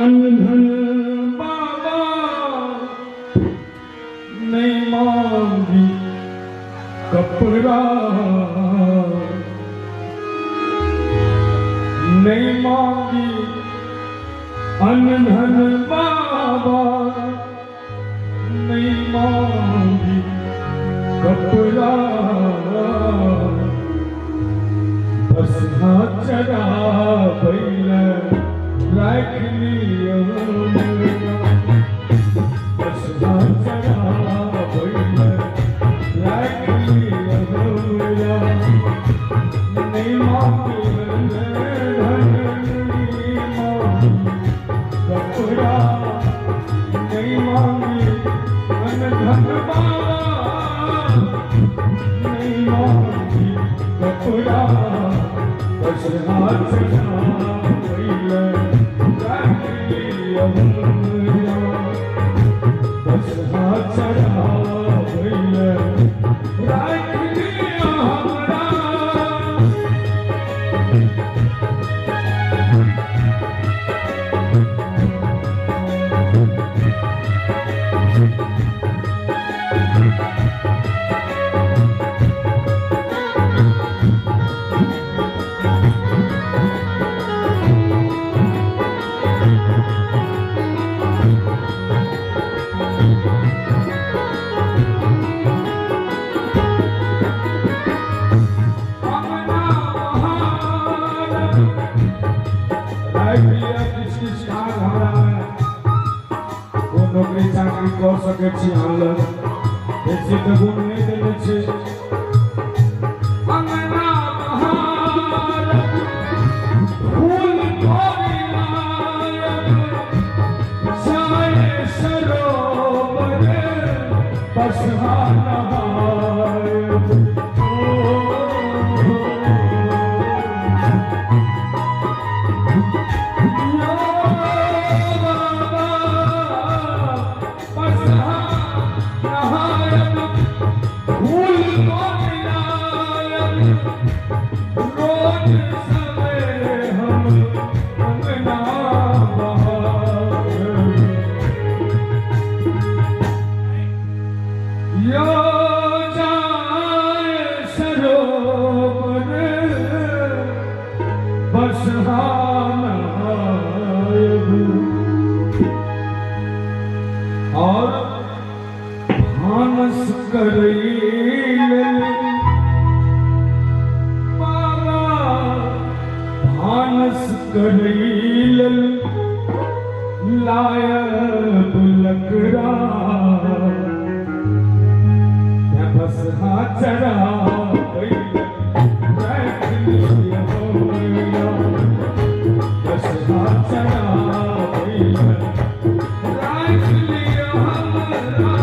अनधन बाबा नहीं मांगी कपड़ा, नहीं मांगी अनधन बाबा, नहीं मांगी कपड़ा, बस हाथ चढ़ा बैल राख लिया, बस हाथ चढ़ा बैल राख लिया, नहीं मांगी कपड़ा, नहीं मांगी अनधन बाबा, नहीं मांगी कपड़ा, बस हाथ चढ़ा बैल राख लिया, बस हाथ चढ़ा बैल राख लिया हमरा। नौकरी चाकरी कर सके छी हम लोग, बेसी तो गुण नहीं देने छी। अंगना बहार फूल छाए सरोवर बस और भानस करैल बाबा, भानस करैल लायब लकड़ा, बस हाथ चढ़ा बैल राख लिया, बस हाथ चढ़ा बैल राख लिया हमरा।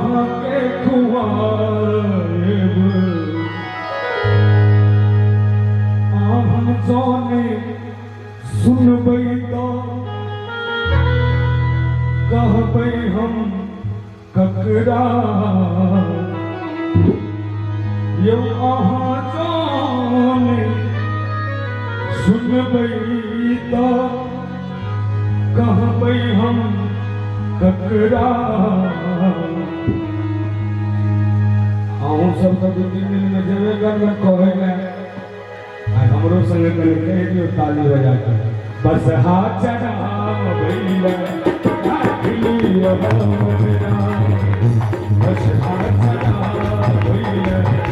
अहाँ के खुआब अहाँ जाने सुनबै तो कहबै हम ककरा यौ अहाँ जाने सुनबै तो कहबै हम ककरा अहूँ सब तो 2-3 दिन में जेबे करबै कहै ले हमरो संगे कहे कह दियो ताली बजा के बस हाथ चढ़ा भैया बस हाथ चढ़ा भैया धन